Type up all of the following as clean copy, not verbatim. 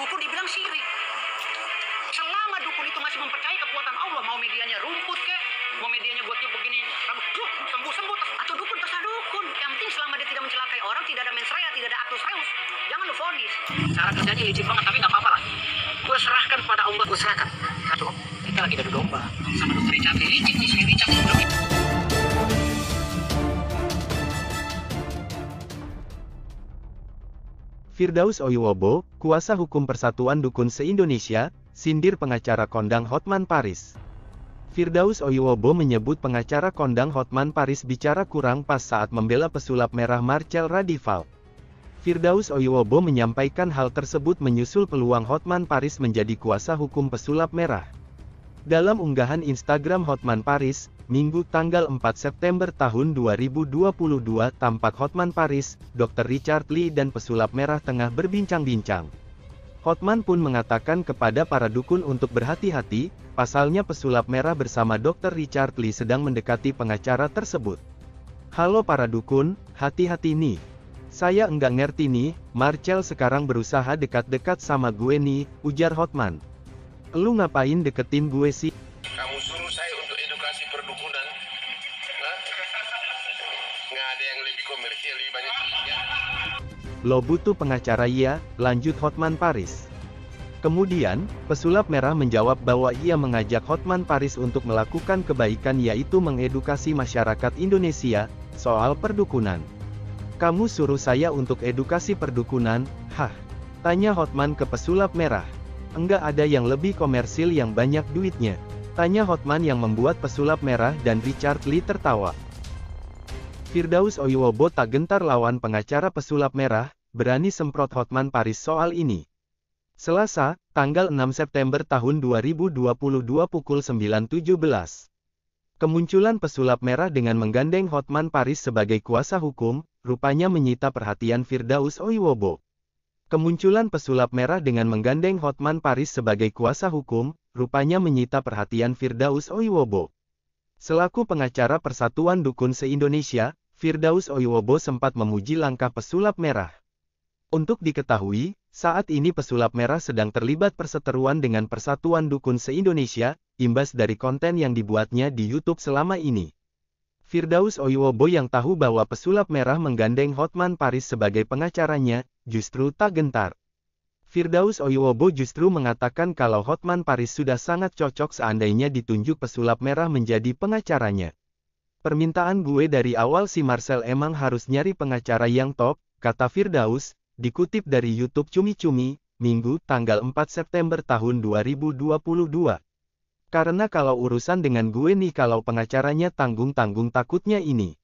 dukun dibilang syirik. Selama dukun itu masih mempercayai kekuatan Allah, mau medianya rumput kek, mau medianya buat dia begini, sembuh-sembuh, atau dukun terserah dukun. Yang penting selama dia tidak mencelakai orang, tidak ada mens rea, tidak ada actus reus, jangan lu vonis. Cara kerjanya licik banget, tapi nggak apa-apa lah. Gue serahkan pada Allah, gue serahkan. Aduh, kita lagi adu domba sama dokter Richard. Licik nih, si Richard. Firdaus Oiwobo, kuasa hukum Persatuan Dukun se-Indonesia, sindir pengacara kondang Hotman Paris. Firdaus Oiwobo menyebut pengacara kondang Hotman Paris bicara kurang pas saat membela pesulap merah Marcel Radival. Firdaus Oiwobo menyampaikan hal tersebut menyusul peluang Hotman Paris menjadi kuasa hukum pesulap merah. Dalam unggahan Instagram Hotman Paris, Minggu tanggal 4 September tahun 2022 tampak Hotman Paris, Dr. Richard Lee dan pesulap merah tengah berbincang-bincang. Hotman pun mengatakan kepada para dukun untuk berhati-hati, pasalnya pesulap merah bersama Dr. Richard Lee sedang mendekati pengacara tersebut. "Halo para dukun, hati-hati nih. Saya enggak ngerti nih, Marcel sekarang berusaha dekat-dekat sama gue nih," ujar Hotman. "Lu ngapain deketin gue sih? Kamu suruh saya untuk edukasi perdukunan? Hah? Nggak ada yang lebih komersial, lebih banyak duitnya. Lo butuh pengacara ya," lanjut Hotman Paris. Kemudian, pesulap merah menjawab bahwa ia mengajak Hotman Paris untuk melakukan kebaikan yaitu mengedukasi masyarakat Indonesia soal perdukunan. "Kamu suruh saya untuk edukasi perdukunan, hah?" tanya Hotman ke pesulap merah. "Enggak ada yang lebih komersil yang banyak duitnya," tanya Hotman yang membuat pesulap merah dan Richard Lee tertawa. Firdaus Oiwobo tak gentar lawan pengacara pesulap merah, berani semprot Hotman Paris soal ini. Selasa, tanggal 6 September tahun 2022 pukul 9.17. Kemunculan pesulap merah dengan menggandeng Hotman Paris sebagai kuasa hukum, rupanya menyita perhatian Firdaus Oiwobo. Kemunculan pesulap merah dengan menggandeng Hotman Paris sebagai kuasa hukum, rupanya menyita perhatian Firdaus Oiwobo. Selaku pengacara Persatuan Dukun se-Indonesia, Firdaus Oiwobo sempat memuji langkah pesulap merah. Untuk diketahui, saat ini pesulap merah sedang terlibat perseteruan dengan Persatuan Dukun se-Indonesia, imbas dari konten yang dibuatnya di YouTube selama ini. Firdaus Oiwobo yang tahu bahwa pesulap merah menggandeng Hotman Paris sebagai pengacaranya, justru tak gentar. Firdaus Oiwobo justru mengatakan kalau Hotman Paris sudah sangat cocok seandainya ditunjuk pesulap merah menjadi pengacaranya. "Permintaan gue dari awal si Marcel emang harus nyari pengacara yang top," kata Firdaus, dikutip dari YouTube Cumi-Cumi, Minggu tanggal 4 September tahun 2022. "Karena kalau urusan dengan gue nih kalau pengacaranya tanggung-tanggung takutnya ini.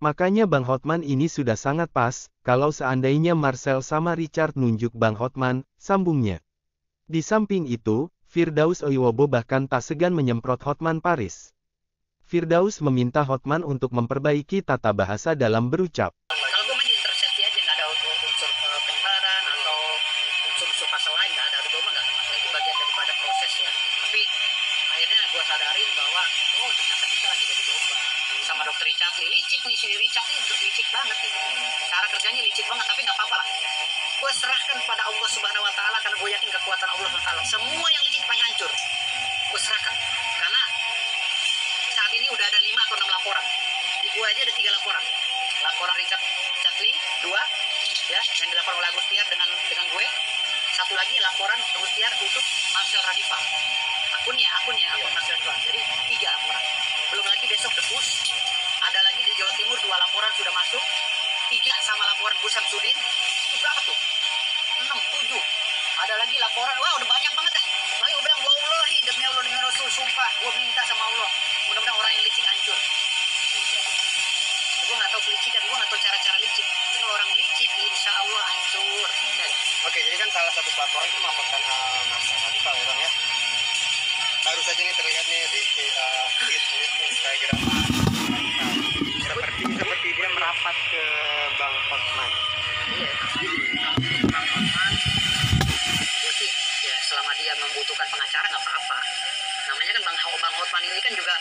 Makanya Bang Hotman ini sudah sangat pas, kalau seandainya Marcel sama Richard nunjuk Bang Hotman," sambungnya. Di samping itu, Firdaus Oiwobo bahkan tak segan menyemprot Hotman Paris. Firdaus meminta Hotman untuk memperbaiki tata bahasa dalam berucap. Kalau gue main di intersepsi aja, nggak ada unsur penyebaran atau unsur-unsur pasal lain, nggak ada domba, nggak ada masalah, itu bagian daripada proses ya. Tapi akhirnya gue sadarin bahwa, oh ternyata kita lagi jadi domba. Sama dokter Richard Lee, licik nih, si Richard ini licik banget gitu. Cara kerjanya licik banget, tapi nggak apa-apa lah. Gue serahkan pada Allah Subhanahu Wa Taala karena gue yakin kekuatan Allah Subhanahu Wa Taala. Semua yang licik pasti hancur. Gue serahkan, karena saat ini udah ada 5 atau 6 laporan. Di gue aja ada 3 laporan. Laporan Richard Lee 2, ya, yang dilaporkan oleh Agustiar dengan gue. Satu lagi laporan Agustiar untuk Marcel Radival. Akun Marcel Radival. Jadi 3 laporan. Belum lagi besok debus. Ada lagi di Jawa Timur 2 laporan sudah masuk. 3 sama laporan Bu Samsudin. Itu berapa tuh? 6, 7. Ada lagi laporan. Wah, udah banyak banget dah. Makanya gue bilang, wallahi demi Allah demi Rasul, sumpah gue minta sama Allah. Mudah-mudahan orang yang licik hancur. Gue nggak tahu kelicikan, gue nggak tahu cara-cara licik. Tapi kalau orang licik, insya Allah hancur. Oke, jadi kan salah satu platform itu melaporkan Marcel Radival ya Bang ya. Baru saja ini terlihat nih di Instagram. Seperti dia merapat ke Bang Hotman. Iya, Bang Hotman, gue sih ya selama dia membutuhkan pengacara nggak apa-apa. Namanya kan Bang Hotman ini kan juga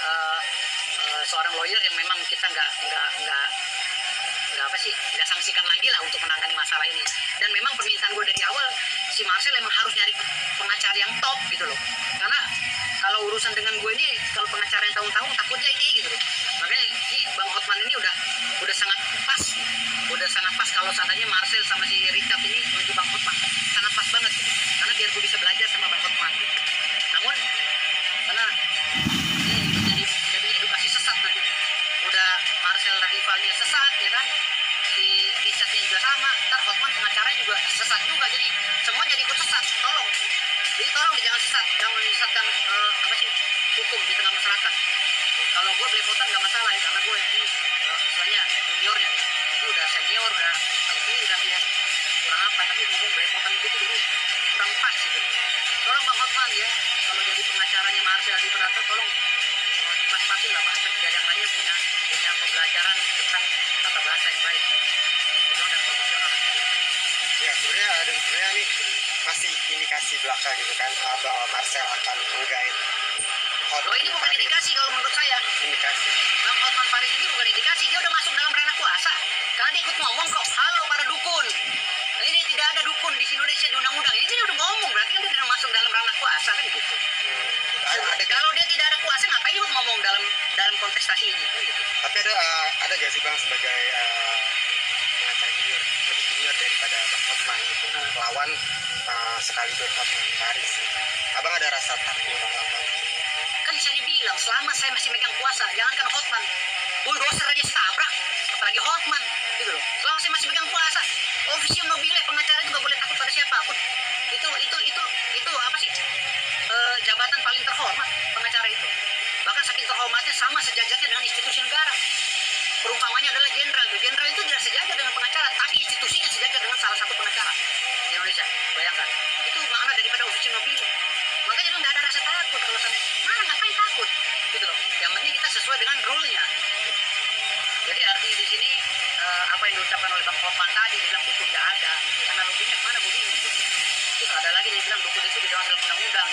seorang lawyer yang memang kita nggak sangsikan lagi lah untuk menangani masalah ini. Dan memang permintaan gue dari awal si si Marcel emang harus nyari pengacara yang top gitu loh, karena kalau urusan dengan gue ini, kalau pengacara yang tahun-tahun takutnya ini gitu loh. Makanya si Bang Hotman ini udah sangat pas nih. Udah sangat pas kalau seandainya Marcel sama si Richard ini menuju Bang Hotman, sangat pas banget gitu. Karena biar gue bisa belajar sama Bang Hotman gitu. Namun karena ini jadi edukasi sesat nanti, udah Marcel dan rivalnya sesat ya kan, si Richardnya juga sama, ntar Hotman pengacaranya juga sesat juga, jadi semua jadi ikut sesat. Jadi tolong jangan sesat, jangan menyesatkan apa sih, hukum di tengah masyarakat. Kalau gue belepotan nggak masalah ya, karena gue ini istilahnya juniornya, ini udah senior, udah ini dan dia kurang apa, tapi ngomong belepotan gitu jadi kurang pas gitu. Tolong Bang Hotman ya, kalau jadi pengacaranya Marcel di Penata, tolong dipas-pasin lah bahasa, biar yang lainnya punya pembelajaran tentang tata bahasa yang baik, profesional dan profesional. Ya sebenarnya nih masih indikasi belaka gitu kan, bahwa Marcel akan menggait Oh ini bukan indikasi kalau menurut saya. Indikasi. Bang Hotman Paris ini bukan indikasi, dia udah masuk dalam ranah kuasa. Karena dia ikut ngomong kok, halo para dukun. Nah, ini tidak ada dukun di Indonesia di undang-undang. Ini dia udah ngomong, berarti kan dia udah masuk dalam ranah kuasa kan gitu. Kalau dia tidak ada kuasa, ngapain dia ngomong dalam kontestasi ini kan gitu. Tapi ada gak sih Bang sebagai pengacara junior, lebih junior daripada Bang Hotman gitu, lawan sekaligus Hotman Paris. Abang ada rasa takut atau apa? Kan saya dibilang selama saya masih megang kuasa, jangankan Hotman, bulldozer aja setabrak, apalagi Hotman gitu loh. Selama saya masih megang kuasa, officium nobile pengacara itu gak boleh takut pada siapapun. Itu apa sih, jabatan paling terhormat pengacara itu. Bahkan saking terhormatnya sama sejajarnya dengan institusi negara. Perumpamannya adalah jenderal. Jenderal itu tidak sejajar dengan pengacara, tapi institusinya sejajar dengan salah satu pengacara di Indonesia. Bayangkan, itu makna daripada officium nobile. Makanya lu nggak ada rasa takut kalau sampai mana, ngapain takut gitu loh. Yang penting kita sesuai dengan rule-nya. Jadi artinya di sini apa yang diucapkan oleh Bang Hotman tadi, bilang dukun nggak ada, itu analoginya kemana gue bingung gitu. Terus ada lagi dia bilang dukun itu di dalam undang-undang,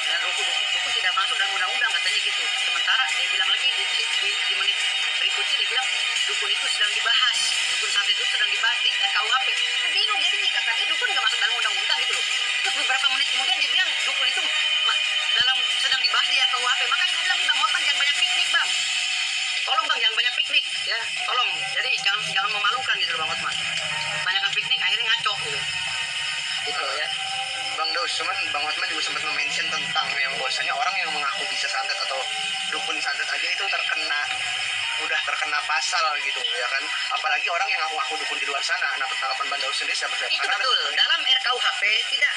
dan dukun tidak masuk dalam undang-undang katanya gitu. Sementara dia bilang lagi di menit berikutnya dia bilang dukun itu sedang dibahas, dukun santet itu sedang dibahas di RKUHP. Gue bingung jadi nih, katanya dukun nggak masuk dalam undang-undang gitu loh. Terus beberapa menit kemudian dia bilang dukun itu sedang dibahas di RKUHP. Makanya gue bilang nih Bang Hotman, jangan banyak piknik Bang, tolong Bang, jangan banyak piknik ya, tolong. Jadi jangan memalukan gitu loh Bang Hotman, banyakkan piknik akhirnya ngaco gitu ya. Bang Daus, cuman Bang Hotman juga sempat mention tentang yang bahwasanya orang yang mengaku bisa santet atau dukun santet aja itu udah terkena pasal gitu ya kan, apalagi orang yang ngaku dukun di luar sana. Nah, tanggapan Bang Daus sendiri siapa? Itu betul, dalam RKUHP tidak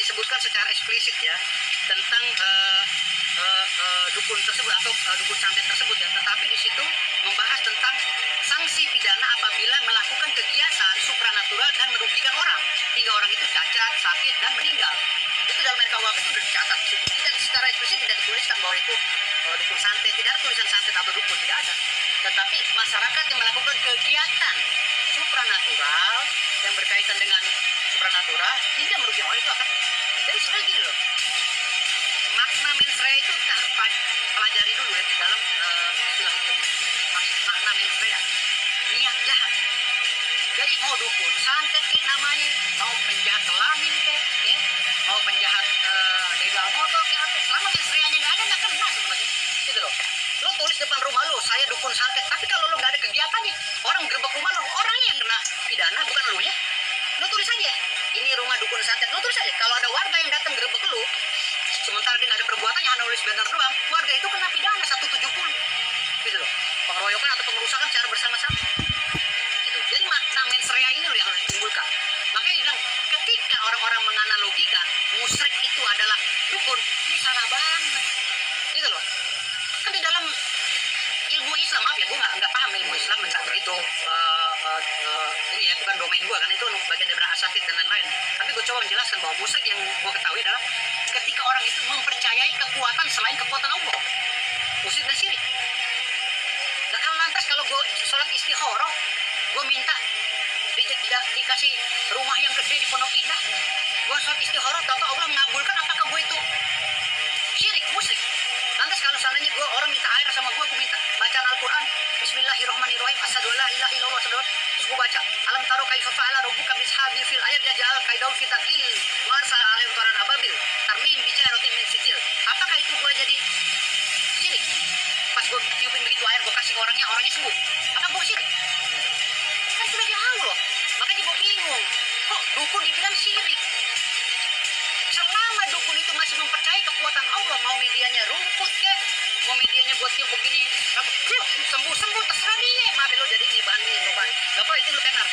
disebutkan secara eksplisit ya tentang dukun tersebut atau dukun santet tersebut ya, tetapi di situ membahas tentang sanksi pidana apabila melakukan kegiatan supranatural dan merugikan orang hingga orang itu cacat, sakit dan meninggal. Itu dalam RKUHP itu sudah dicatat. Tidak secara eksplisit, tidak dituliskan bahwa itu dukun santet, tidak ada tulisan santet atau dukun, tidak ada. Tetapi masyarakat yang melakukan kegiatan supranatural yang berkaitan dengan supranatural hingga merugikan orang itu akan. Jadi sebenarnya gini loh, makna mens rea itu kita harus pelajari dulu ya dalam istilah hukum. Makna mens rea, niat jahat. Jadi mau dukun santet ke namanya, mau penjahat kelamin ke, ya, mau penjahat begal motor ke apa, selama mens rea-nya nggak ada, nggak kena sebenarnya, gitu loh. Lo tulis depan rumah lo, saya dukun santet, tapi kalau lo nggak ada kegiatannya, orang gerbek rumah lo, orangnya yang kena pidana, bukan lo nya. Lo tulis aja, ini rumah dukun santet, lo tulis aja. Kalau ada warga yang datang gerbek lo, sementara dia nggak ada perbuatannya, hanya nulis banner doang, warga itu kena pidana 170, gitu loh. Pengeroyokan atau pengerusakan secara bersama-sama. Gitu. Jadi makna mens rea ini loh yang harus ditimbulkan. Makanya dia bilang, ketika orang-orang menganalogikan musyrik itu adalah dukun, ini salah banget, gitu loh. Kan di dalam ilmu Islam, maaf ya, gue nggak paham ilmu Islam tentang itu. Ini ya bukan domain gue, kan itu bagian dari asatid dan lain-lain. Tapi gue coba menjelaskan bahwa musyrik yang gue ketahui adalah ketika orang itu mempercayai kekuatan selain kekuatan Allah, musyrik dan syirik. Nah, lantas kalau gue sholat istikharah, gue minta dikasih rumah yang gede di Pondok Indah, gue sholat istikharah, tahu Allah mengabulkan, apakah gue itu syirik, musyrik? Lantas kalau seandainya orang minta air sama gue minta bacaan Al-Quran, Bismillahirrahmanirrahim, asyhadu alla ilaha illallah, terus gue baca alam taro kaifa fa'ala rabbuka bishabil fil ayat ja'al kaidau fi tadlil kok dukun dibilang syirik? Selama dukun itu masih mempercayai kekuatan Allah, mau medianya rumput kek, mau medianya buat tiup begini, kamu sembuh terserah dia. Maaf lo jadi ini bahan ini bahan. Gak apa itu lo tenar,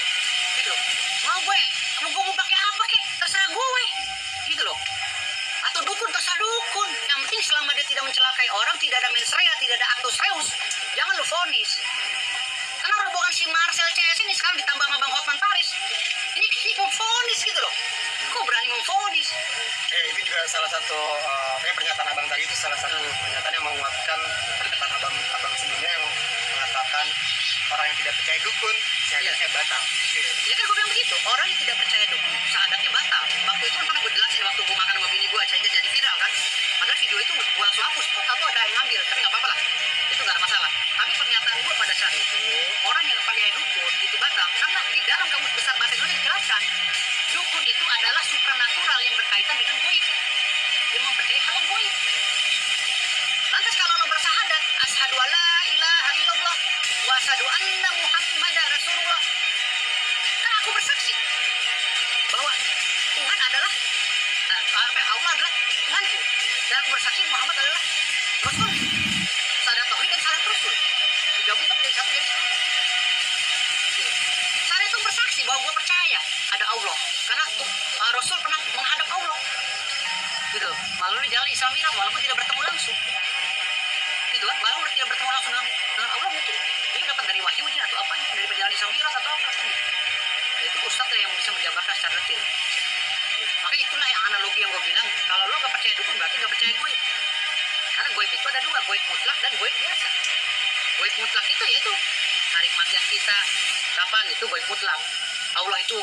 gitu loh. Mau gue pakai apa kek, terserah gue, gitu loh. Atau dukun terserah dukun. Yang penting selama dia tidak mencelakai orang, tidak ada mens rea, tidak ada actus reus, jangan lo vonis. Karena rombongan si Marcel CS ini sekarang ditambah sama Bang Hotman Paris, ini mau vonis gitu loh. Kok berani memvonis? Itu juga salah satu kayak pernyataan abang tadi itu salah satu pernyataan yang menguatkan pernyataan abang sebelumnya yang mengatakan orang yang tidak percaya dukun seadatnya batal. Ya kan gue bilang begitu, orang yang tidak percaya dukun seadatnya batal. Waktu itu kan pernah gue jelasin waktu gue makan sama bini gue sehingga jadi viral kan. Padahal video itu gue langsung hapus, kok tahu ada yang ngambil, tapi nggak apa-apa lah, itu nggak ada masalah. Tapi pernyataan gue pada saat itu, orang yang percaya dukun itu batal karena di dalam kamus besar bahasa Indonesia dijelaskan dukun itu adalah supranatural yang berkaitan dengan goib, yang mempercayai hal yang goib. Lantas kalau lo bersahadat, asyhadu alla ilaha illallah wa asyhadu anna muhammadar rasulullah, kan aku bersaksi bahwa Tuhan adalah Allah adalah Tuhanku, dan aku bersaksi Muhammad adalah Rasul. Syahadat tauhid dan syahadat Rasul digabung jadi satu, jadi satu. Saya itu bersaksi bahwa gue percaya ada Allah karena Rasul pernah menghadap Allah, gitu, melalui jalan Isra Mi'raj walaupun tidak bertemu langsung, gitu kan, walaupun tidak bertemu langsung dengan Allah, mungkin dia dapat dari wahyunya atau apanya, dari perjalanan Isra Mi'raj atau apa gitu. Nah, itu ustadz yang bisa menjabarkan secara detail. Maka itulah yang analogi yang gue bilang, kalau lo gak percaya dukun berarti gak percaya goib. Karena goib itu ada dua, goib mutlak dan goib biasa. Goib mutlak itu yaitu hari kematian kita kapan, itu goib mutlak. Allah itu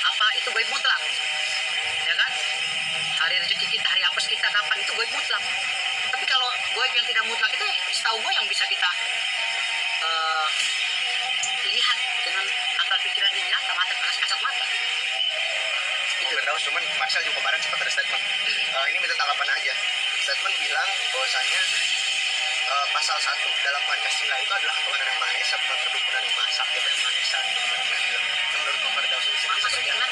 apa, itu goib mutlak, ya kan. Hari rezeki kita, hari apes kita kapan, itu goib mutlak. Tapi kalau goib yang tidak mutlak itu setahu gue yang bisa kita lihat dengan akal pikiran yang nyata, mata kasat mata. Gue tahu, cuman Marcel juga kemarin sempat ada statement. Ini minta tanggapan aja. Statement bilang bahwasanya pasal 1 dalam Pancasila itu adalah ketuhanan yang Maha Esa, bukan kedukunan yang Maha Sakti atau yang Maha Esa. Menurut Komar Dawson sendiri seperti apa?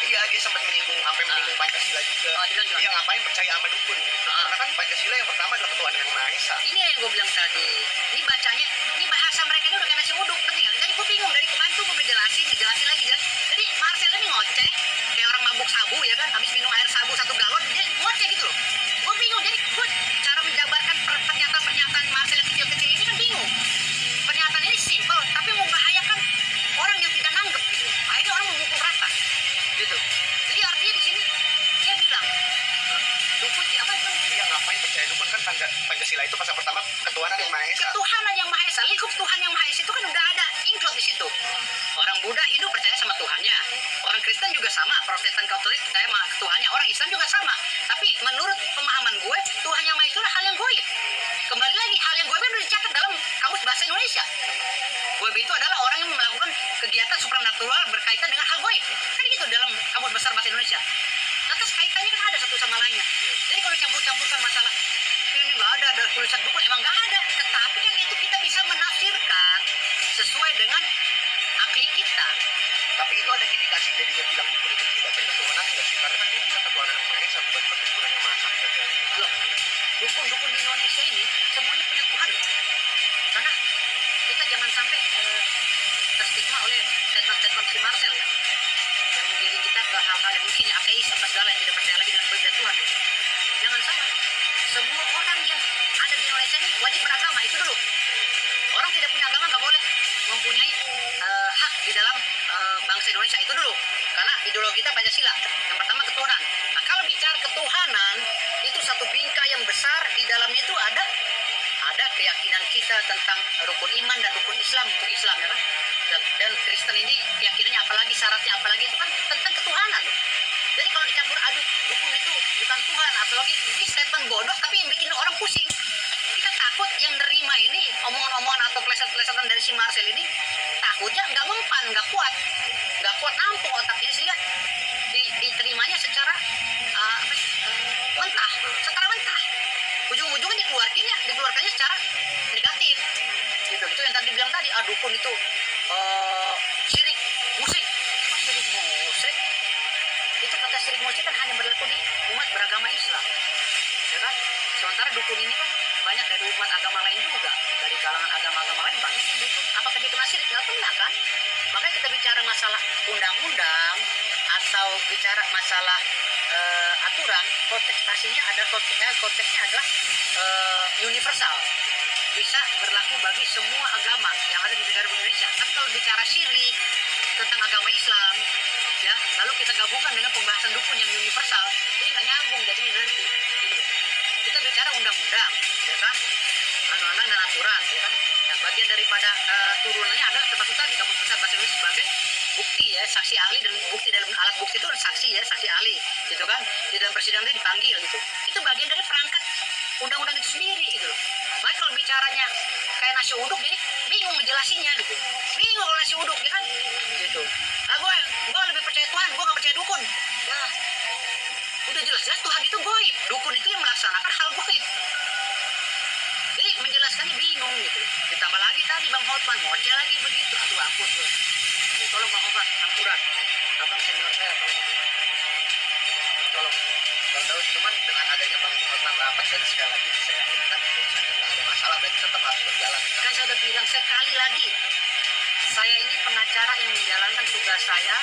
Iya, dia sempat menyinggung, sampai menyinggung Pancasila juga. Dia ngapain percaya sama dukun? Karena kan Pancasila yang pertama adalah ketuhanan yang Maha Esa. Ini yang gue bilang tadi, ini bacanya, ini bahasa mereka ini udah kayak nasi uduk, ngerti nggak? Jadi gue bingung, dari kemarin tuh gue ngejelasin lagi kan. Jadi Marcel ini ngoceh kayak orang mabuk sabu ya kan, habis minum air sabu 1 galon, dia ngoceh gitu loh. Gue bingung, jadi gue cara menjabarkan pernyataan Marcel yang kecil-kecil ini kan bingung. Pernyataan ini simpel, tapi membahayakan orang yang tidak nanggep gitu. Akhirnya orang memukul rata gitu. Jadi artinya di sini dia bilang dukun apa itu? Dia ngapain percaya dukun? Kan Pancasila itu pasal pertama ketuhanan yang Maha Esa. Ketuhanan yang Maha Esa, lingkup Tuhan yang Maha Esa itu kan udah ada include di situ. Orang Buddha, Hindu percaya sama Tuhannya, orang Kristen juga sama, Protestan, Katolik percaya sama Tuhannya, orang Islam juga sama. Tapi menurut pemahaman gue, Tuhan yang Maha Esa itu hal yang goib. Kembali lagi, hal yang goib itu dicatat dalam kamus bahasa Indonesia. Goib itu adalah orang yang melakukan kegiatan supranatural berkaitan dengan hal goib. Kan gitu dalam kamus besar bahasa Indonesia. Lantas kaitannya kan ada satu sama lainnya. Jadi kalau campur-campurkan masalah ini nggak ada tulisan dukun, emang nggak ada. Tetapi kan itu kita bisa menafsirkan sesuai dengan akli kita. Tapi itu ada indikasi jadinya bilang dukun itu tidak ada ketuhanan nggak sih? Karena kan dia bilang ketuhanan yang Maha Esa, bukan kedukunan yang Maha Sakti. Loh, dukun-dukun di Indonesia ini semuanya punya Tuhan loh. Karena kita jangan sampai terstigma oleh statement-statement si Marcel ya, yang menggiring kita ke hal-hal yang mungkin ateis apa segala, yang tidak percaya lagi dengan goib dan Tuhan. Jangan salah, semua orang yang ada di Indonesia ini wajib beragama, itu dulu. Orang tidak punya agama nggak boleh mempunyai hak di dalam bangsa Indonesia, itu dulu. Karena ideologi kita Pancasila, yang pertama ketuhanan. Nah kalau bicara ketuhanan, itu satu bingkai yang besar, di dalamnya itu ada keyakinan kita tentang rukun iman dan rukun Islam untuk Islam ya kan. Dan Kristen ini keyakinannya apalagi, syaratnya apalagi, itu kan tentang ketuhanan. Jadi kalau dicampur aduk dukun itu bukan Tuhan, apalagi ini statement bodoh tapi yang bikin orang pusing. Kita takut yang nerima ini omongan-omongan atau pleset-plesetan dari si Marcel ini, takutnya nggak mempan, nggak kuat nampung otaknya, sehingga diterimanya secara mentah, ujung-ujungnya dikeluarkannya secara negatif gitu. Itu yang tadi bilang tadi, dukun itu syirik musik. berlaku di umat beragama Islam, ya kan? Sementara dukun ini kan banyak dari umat agama lain juga, dari kalangan agama-agama lain banyak yang dukun. Apakah dia kena syirik? Nggak kena kan? Makanya kita bicara masalah undang-undang atau bicara masalah aturan, konteksnya adalah universal, bisa berlaku bagi semua agama yang ada di negara Indonesia. Tapi kalau bicara syirik tentang agama Islam, ya, lalu kita gabungkan dengan pembahasan dukun yang universal, ini nggak nyambung jadinya nanti. Gitu. Kita bicara undang-undang, ya kan, undang-undang dan aturan, ya kan. Nah, bagian daripada turunannya adalah termasuk tadi Kamus Besar Bahasa Indonesia sebagai bukti ya, saksi ahli, dan bukti dalam alat bukti itu saksi ya, saksi ahli, gitu kan. Di dalam persidangan itu dipanggil gitu. Itu bagian dari perangkat undang-undang itu sendiri gitu loh. Makanya kalau bicaranya kayak nasi uduk, jadi bingung ngejelasinnya gitu. Bingung kalau nasi uduk ya kan, gitu. Nah, gue lebih percaya Tuhan, gue gak percaya dukun. Ya, udah jelas-jelas Tuhan itu goib, dukun itu yang melaksanakan hal goib. Jadi menjelaskannya bingung gitu. Ditambah lagi tadi Bang Hotman ngoceh lagi begitu. Aduh ampun gue. Tolong Bang Hotman, ampuran. Abang senior saya tolong. Bang Daud, cuman dengan adanya Bang Hotman rapat, jadi sekali lagi saya yakinkan bahwasanya nggak ada masalah, berarti tetap harus berjalan. Kan saya udah bilang sekali lagi, saya ini pengacara yang menjalankan tugas saya